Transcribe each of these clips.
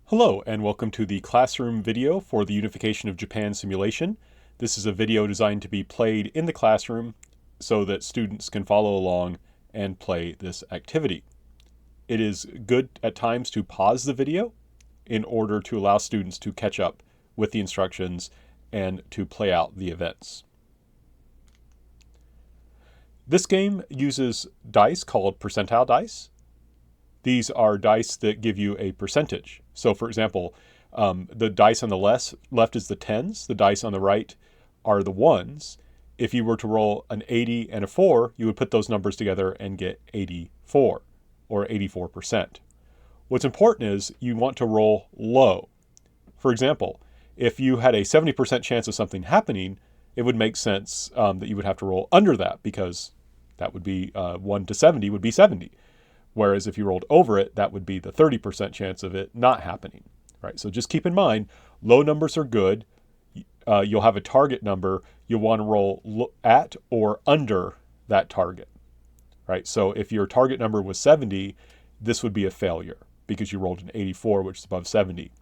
Hello and welcome to the classroom video for the Unification of Japan simulation. This is a video designed to be played in the classroom so that students can follow along and play this activity. It is good at times to pause the video in order to allow students to catch up with the instructions and to play out the events. This game uses dice called percentile dice. These are dice that give you a percentage. So for example, the dice on the left is the tens, the dice on the right are the ones. If you were to roll an 80 and a 4, you would put those numbers together and get 84, or 84%. What's important is you want to roll low. For example, if you had a 70% chance of something happening, it would make sense that you would have to roll under that, because that would be 1 to 70 would be 70. Whereas if you rolled over it, that would be the 30% chance of it not happening, right? So just keep in mind, low numbers are good. You'll have a target number. You'll want to roll at or under that target, right? So if your target number was 70, this would be a failure because you rolled an 84, which is above 70.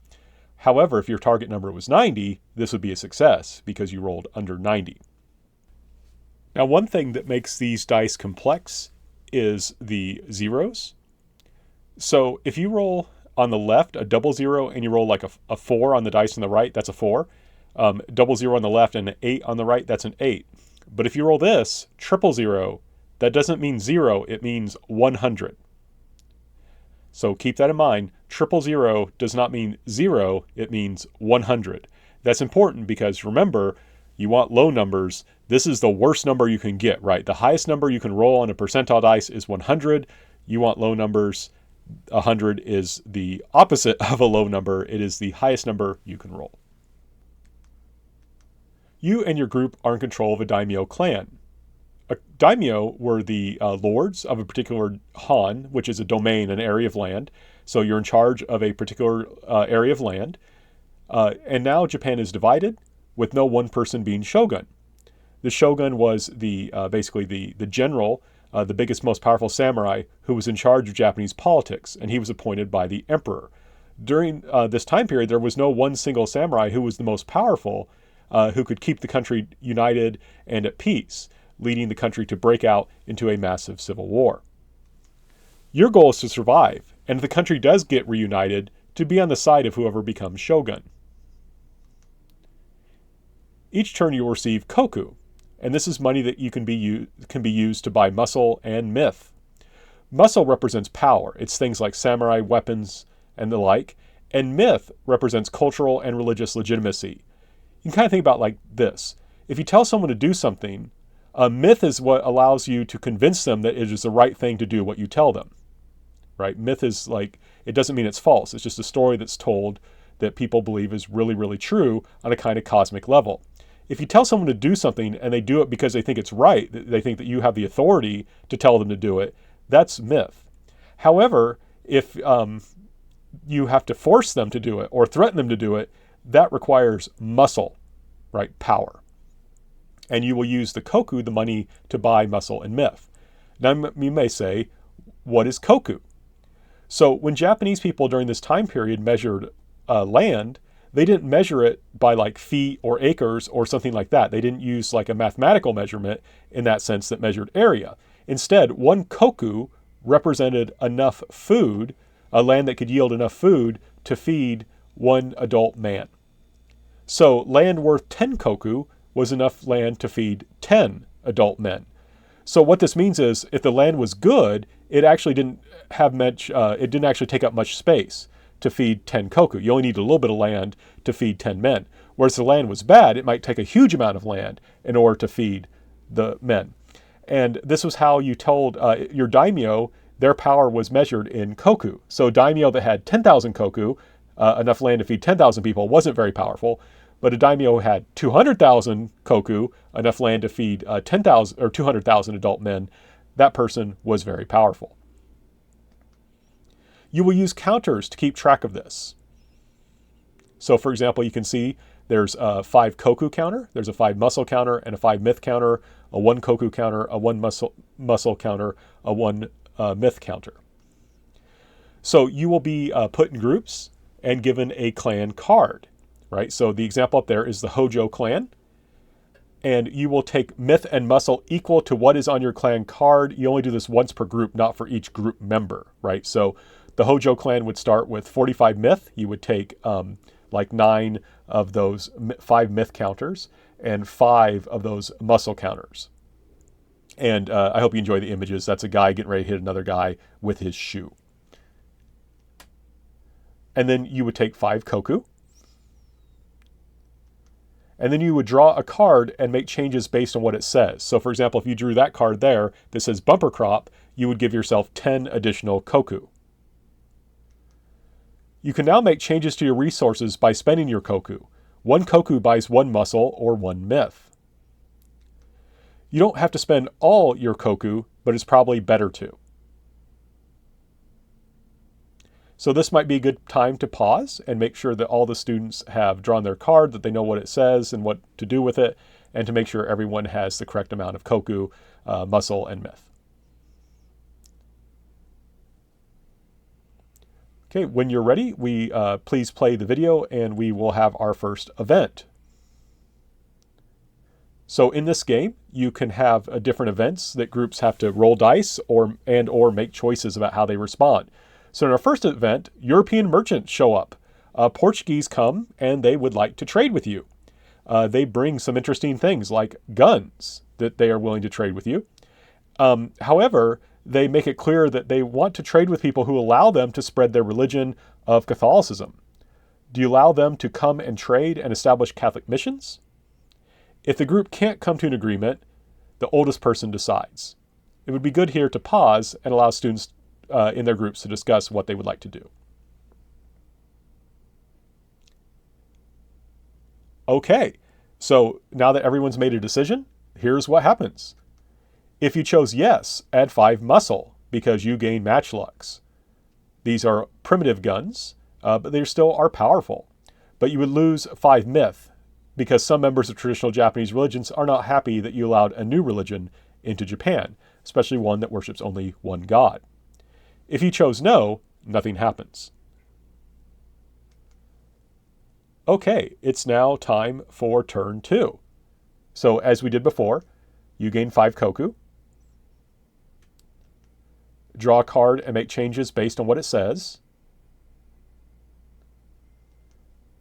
However, if your target number was 90, this would be a success because you rolled under 90. Now, one thing that makes these dice complex is the zeros. So if you roll on the left a double zero and you roll like a 4 on the dice on the right, that's a 4. Double zero on the left and an 8 on the right, that's an 8. But if you roll this, triple zero, that doesn't mean 0, it means 100. So keep that in mind. Triple zero does not mean 0, it means 100. That's important because remember, you want low numbers. This is the worst number you can get, right? The highest number you can roll on a percentile dice is 100. You want low numbers. 100 is the opposite of a low number. It is the highest number you can roll. You and your group are in control of a daimyo clan. A daimyo were the lords of a particular han, which is a domain, an area of land. So you're in charge of a particular area of land. And now Japan is divided, with no one person being shogun. The shogun was basically the general, the biggest, most powerful samurai who was in charge of Japanese politics, and he was appointed by the emperor. During this time period, there was no one single samurai who was the most powerful, who could keep the country united and at peace, leading the country to break out into a massive civil war. Your goal is to survive, and if the country does get reunited, to be on the side of whoever becomes shogun. Each turn you will receive koku, and this is money that can be used to buy muscle and myth. Muscle represents power. It's things like samurai weapons and the like, and myth represents cultural and religious legitimacy. You can kind of think about it like this. If you tell someone to do something, a myth is what allows you to convince them that it is the right thing to do what you tell them, right? Myth is like, it doesn't mean it's false. It's just a story that's told that people believe is really, really true on a kind of cosmic level. If you tell someone to do something and they do it because they think it's right, they think that you have the authority to tell them to do it, that's myth. However, if you have to force them to do it or threaten them to do it, that requires muscle, right? Power. And you will use the koku, the money, to buy muscle and myth. Now you may say, what is koku? So when Japanese people during this time period measured land, they didn't measure it by like feet or acres or something like that. They didn't use like a mathematical measurement in that sense that measured area. Instead, one koku represented enough food, a land that could yield enough food to feed one adult man. So land worth 10 koku was enough land to feed 10 adult men. So what this means is if the land was good, it actually didn't have much, it didn't actually take up much space to feed 10 koku. You only need a little bit of land to feed 10 men. Whereas if the land was bad, it might take a huge amount of land in order to feed the men. And this was how you told your daimyo, their power was measured in koku. So a daimyo that had 10,000 koku, enough land to feed 10,000 people, wasn't very powerful. But a daimyo who had 200,000 koku, enough land to feed 10,000 or 200,000 adult men, that person was very powerful. You will use counters to keep track of this. So for example, you can see there's a 5 koku counter, there's a 5 muscle counter, and a 5 myth counter, a 1 koku counter, a 1 muscle counter, a 1 myth counter. So you will be put in groups, and given a clan card, right? So the example up there is the Hojo clan. And you will take myth and muscle equal to what is on your clan card. You only do this once per group, not for each group member, right? So the Hojo clan would start with 45 myth. You would take like 9 of those 5 myth counters and 5 of those muscle counters. And I hope you enjoy the images. That's a guy getting ready to hit another guy with his shoe. And then you would take 5 koku. And then you would draw a card and make changes based on what it says. So for example, if you drew that card there that says bumper crop, you would give yourself 10 additional koku. You can now make changes to your resources by spending your koku. 1 koku buys 1 muscle or 1 myth. You don't have to spend all your koku, but it's probably better to. So this might be a good time to pause and make sure that all the students have drawn their card, that they know what it says and what to do with it, and to make sure everyone has the correct amount of koku, muscle, and myth. Okay, when you're ready, please play the video and we will have our first event. So in this game, you can have different events that groups have to roll dice or make choices about how they respond. So in our first event, European merchants show up. Portuguese come and they would like to trade with you. They bring some interesting things like guns that they are willing to trade with you. However, they make it clear that they want to trade with people who allow them to spread their religion of Catholicism. Do you allow them to come and trade and establish Catholic missions? If the group can't come to an agreement, the oldest person decides. It would be good here to pause and allow students in their groups to discuss what they would like to do. Okay, so now that everyone's made a decision, here's what happens. If you chose yes, add 5 muscle because you gain matchlocks. These are primitive guns, but they still are powerful. But you would lose 5 myth because some members of traditional Japanese religions are not happy that you allowed a new religion into Japan, especially one that worships only one god. If you chose no, nothing happens. Okay, it's now time for turn 2. So as we did before, you gain 5 koku. Draw a card and make changes based on what it says.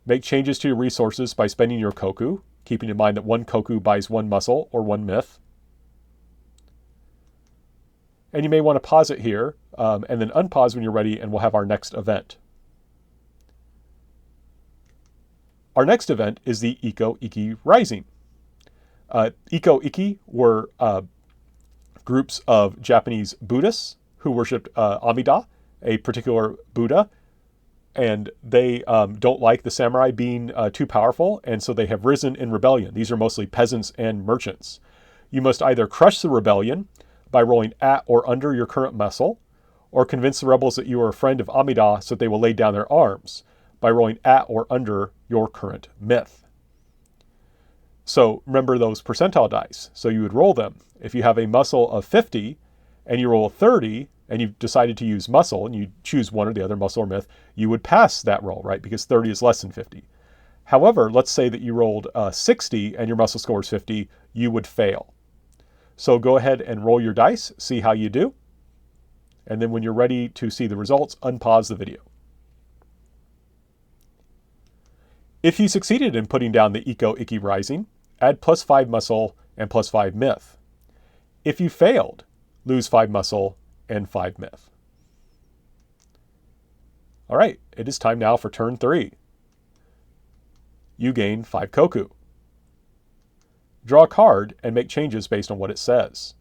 Make changes to your resources by spending your koku, keeping in mind that 1 koku buys 1 muscle or 1 myth. And you may want to pause it here and then unpause when you're ready, and we'll have our next event. Our next event is the Iko-Iki Rising. Iko-Iki were groups of Japanese Buddhists who worshipped Amida, a particular Buddha, and they don't like the samurai being too powerful, and so they have risen in rebellion. These are mostly peasants and merchants. You must either crush the rebellion by rolling at or under your current muscle, or convince the rebels that you are a friend of Amida so that they will lay down their arms by rolling at or under your current myth. So remember those percentile dice. So you would roll them. If you have a muscle of 50 and you roll a 30 and you've decided to use muscle and you choose one or the other, muscle or myth, you would pass that roll, right? Because 30 is less than 50. However, let's say that you rolled 60 and your muscle score is 50, you would fail. So go ahead and roll your dice, see how you do. And then when you're ready to see the results, unpause the video. If you succeeded in putting down the Iko-Iki Rising, add +5 muscle and +5 myth. If you failed, lose 5 muscle and 5 myth. All right, it is time now for turn 3. You gain 5 koku. Draw a card and make changes based on what it says.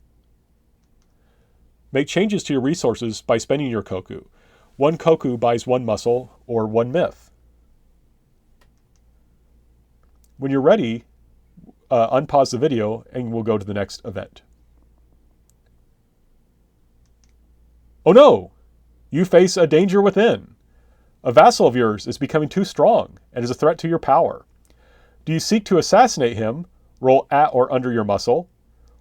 Make changes to your resources by spending your koku. 1 koku buys 1 muscle or 1 myth. When you're ready, unpause the video and we'll go to the next event. Oh no! You face a danger within. A vassal of yours is becoming too strong and is a threat to your power. Do you seek to assassinate him, roll at or under your muscle,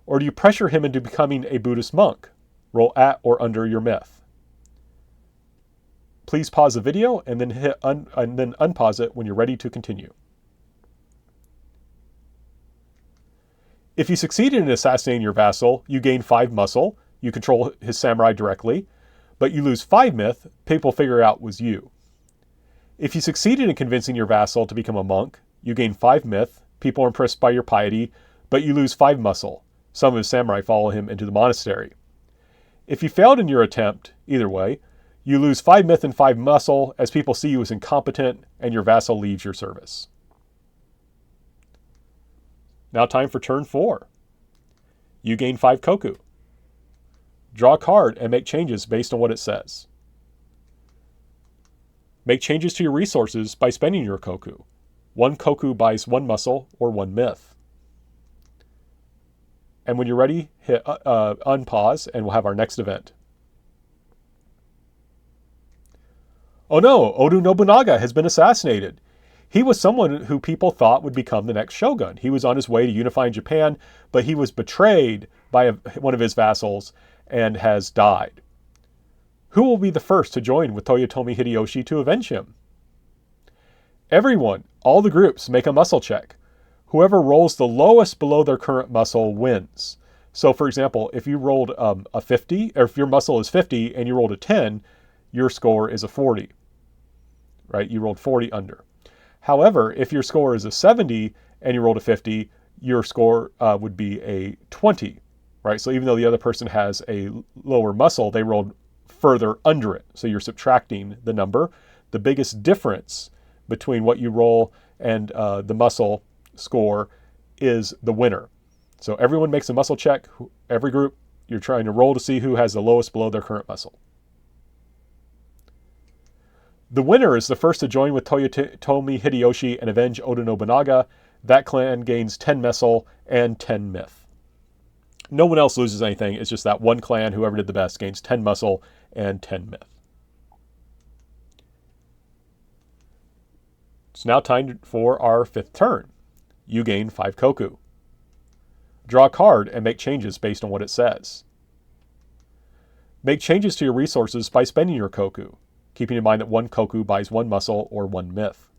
or do you pressure him into becoming a Buddhist monk, roll at or under your myth? Please pause the video and then unpause it when you're ready to continue. If you succeeded in assassinating your vassal, you gain 5 muscle. You control his samurai directly, but you lose 5 myth. People figure out was you. If you succeeded in convincing your vassal to become a monk, you gain 5 myth. People are impressed by your piety, but you lose 5 muscle. Some of his samurai follow him into the monastery. If you failed in your attempt, either way, you lose 5 myth and 5 muscle as people see you as incompetent and your vassal leaves your service. Now time for turn 4. You gain 5 koku. Draw a card and make changes based on what it says. Make changes to your resources by spending your koku. 1 koku buys 1 muscle or 1 myth. And when you're ready, hit unpause and we'll have our next event. Oh no, Oda Nobunaga has been assassinated. He was someone who people thought would become the next shogun. He was on his way to unifying Japan, but he was betrayed by one of his vassals and has died. Who will be the first to join with Toyotomi Hideyoshi to avenge him? Everyone, all the groups, make a muscle check. Whoever rolls the lowest below their current muscle wins. So for example, if you rolled a 50, or if your muscle is 50 and you rolled a 10, your score is a 40, right? You rolled 40 under. However, if your score is a 70 and you rolled a 50, your score would be a 20, right? So even though the other person has a lower muscle, they rolled further under it. So you're subtracting the number. The biggest difference between what you roll and the muscle score is the winner. So everyone makes a muscle check. Every group, you're trying to roll to see who has the lowest below their current muscle. The winner is the first to join with Toyotomi Hideyoshi and avenge Oda Nobunaga. That clan gains 10 muscle and 10 myth. No one else loses anything. It's just that one clan, whoever did the best, gains 10 muscle and 10 myth. It's now time for our 5th turn. You gain 5 koku. Draw a card and make changes based on what it says. Make changes to your resources by spending your koku, keeping in mind that 1 koku buys 1 muscle or 1 myth.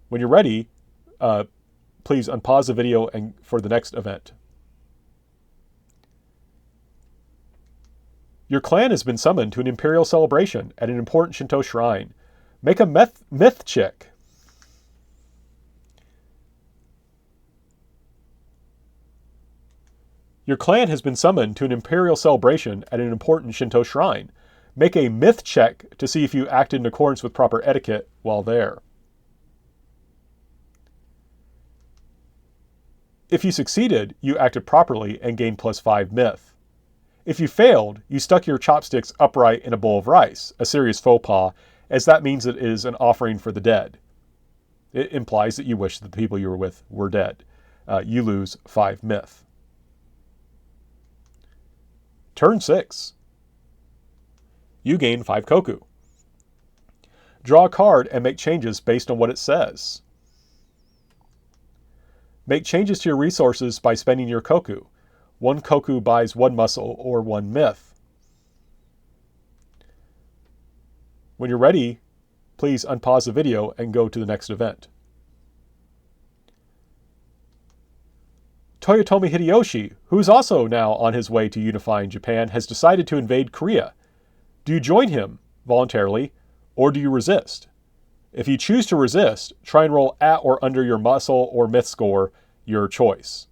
When you're ready, please unpause the video and for the next event. Your clan has been summoned to an imperial celebration at an important Shinto shrine. Make a myth check. Your clan has been summoned to an imperial celebration at an important Shinto shrine. Make a myth check to see if you acted in accordance with proper etiquette while there. If you succeeded, you acted properly and gained +5 myth. If you failed, you stuck your chopsticks upright in a bowl of rice, a serious faux pas, as that means it is an offering for the dead. It implies that you wish that the people you were with were dead. You lose 5 myth. Turn 6. You gain 5 koku. Draw a card and make changes based on what it says. Make changes to your resources by spending your koku. 1 koku buys 1 muscle or 1 myth. When you're ready, please unpause the video and go to the next event. Toyotomi Hideyoshi, who's also now on his way to unifying Japan, has decided to invade Korea. Do you join him voluntarily, or do you resist? If you choose to resist, try and roll at or under your muscle or myth score, your choice.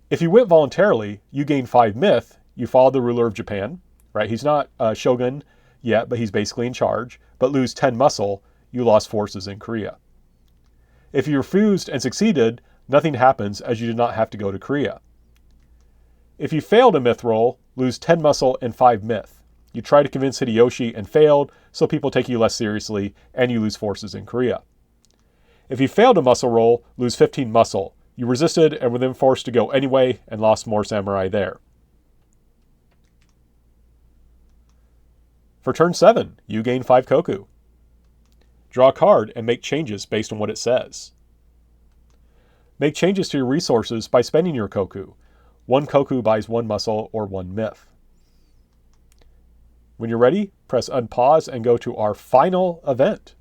If you went voluntarily, you gain 5 myth. You follow the ruler of Japan, right? He's not a shogun yet, but he's basically in charge, but lose 10 muscle, you lost forces in Korea. If you refused and succeeded, nothing happens as you did not have to go to Korea. If you failed a myth roll, lose 10 muscle and 5 myth. You try to convince Hideyoshi and failed, so people take you less seriously, and you lose forces in Korea. If you failed a muscle roll, lose 15 muscle. You resisted and were then forced to go anyway and lost more samurai there. For turn 7, you gain 5 koku. Draw a card and make changes based on what it says. Make changes to your resources by spending your koku. 1 koku buys 1 muscle or 1 myth. When you're ready, press unpause and go to our final event.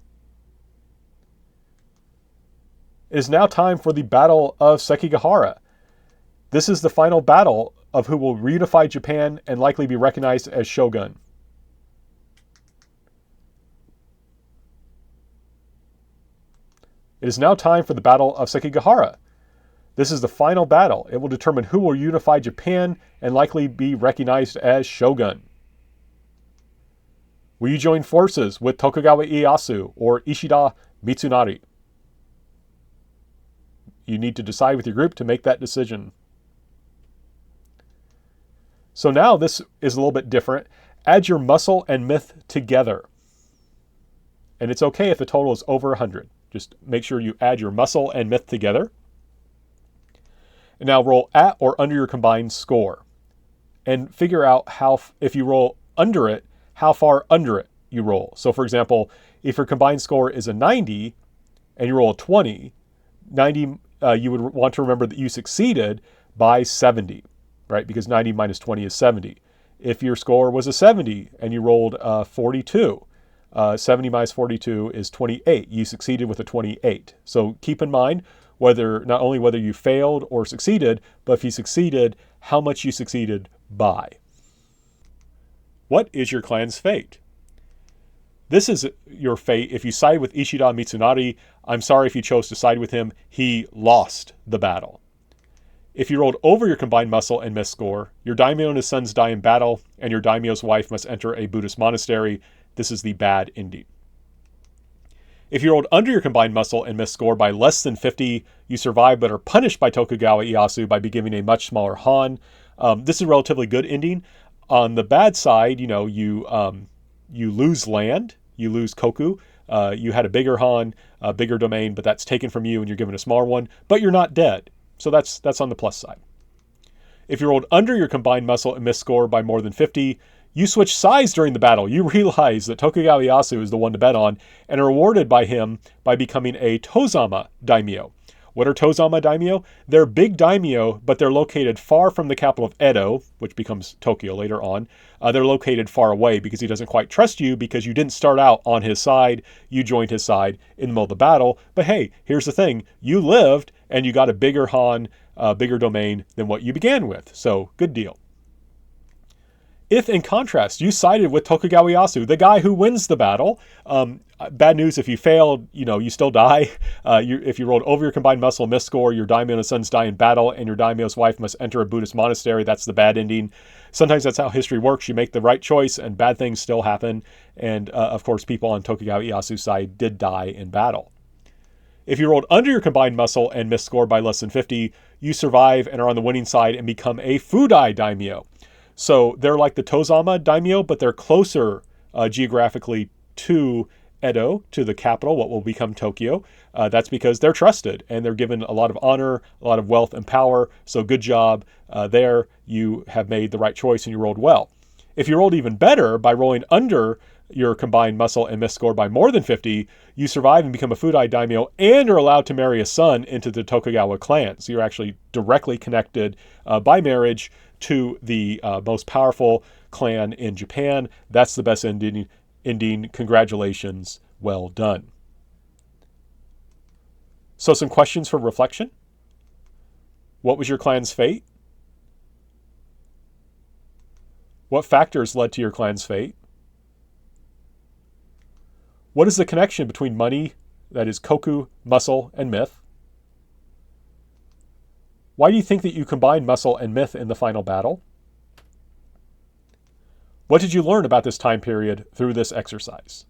It is now time for the Battle of Sekigahara. This is the final battle of who will reunify Japan and likely be recognized as shogun. It is now time for the Battle of Sekigahara. This is the final battle. It will determine who will unify Japan and likely be recognized as shogun. Will you join forces with Tokugawa Ieyasu or Ishida Mitsunari? You need to decide with your group to make that decision. So now this is a little bit different. Add your muscle and myth together. And it's okay if the total is over 100. Just make sure you add your muscle and myth together. And now roll at or under your combined score. And figure out how, if you roll under it, how far under it you roll. So for example, if your combined score is a 90 and you roll a 20, 90, you would want to remember that you succeeded by 70, right? Because 90 minus 20 is 70. If your score was a 70 and you rolled 42, 70 minus 42 is 28. You succeeded with a 28. So keep in mind not only whether you failed or succeeded, but if you succeeded, how much you succeeded by. What is your clan's fate? This is your fate. If you side with Ishida Mitsunari, I'm sorry if you chose to side with him. He lost the battle. If you rolled over your combined muscle and myth score, your daimyo and his sons die in battle, and your daimyo's wife must enter a Buddhist monastery. This is the bad ending. If you rolled under your combined muscle and myth score by less than 50, you survive but are punished by Tokugawa Ieyasu by becoming a much smaller Han. This is a relatively good ending. On the bad side, you lose land, you lose koku. You had a bigger Han, a bigger domain, but that's taken from you and you're given a smaller one, but you're not dead. So that's on the plus side. If you rolled under your combined muscle and myth score by more than 50, you switch sides during the battle. You realize that Tokugawa Ieyasu is the one to bet on and are rewarded by him by becoming a Tozama daimyo. What are Tozama daimyo? They're big daimyo, but they're located far from the capital of Edo, which becomes Tokyo later on. They're located far away because he doesn't quite trust you because you didn't start out on his side. You joined his side in the middle of the battle. But hey, here's the thing. You lived and you got a bigger Han, bigger domain than what you began with. So good deal. If, in contrast, you sided with Tokugawa Ieyasu, the guy who wins the battle, bad news, if you failed, you still die. If you rolled over your combined muscle myth score, your daimyo and his sons die in battle, and your daimyo's wife must enter a Buddhist monastery. That's the bad ending. Sometimes that's how history works. You make the right choice, and bad things still happen. And, of course, people on Tokugawa Ieyasu's side did die in battle. If you rolled under your combined muscle and myth score by less than 50, you survive and are on the winning side and become a Fudai daimyo. So they're like the Tozama daimyo, but they're closer geographically to Edo, to the capital, what will become Tokyo. That's because they're trusted and they're given a lot of honor, a lot of wealth and power. So good job there. You have made the right choice and you rolled well. If you rolled even better by rolling under your combined muscle and myth score by more than 50, you survive and become a Fudai daimyo and are allowed to marry a son into the Tokugawa clan. So you're actually directly connected by marriage to the most powerful clan in Japan. That's the best ending. Congratulations. Well done. So some questions for reflection. What was your clan's fate? What factors led to your clan's fate? What is the connection between money, that is koku, muscle, and myth? Why do you think that you combined muscle and myth in the final battle? What did you learn about this time period through this exercise?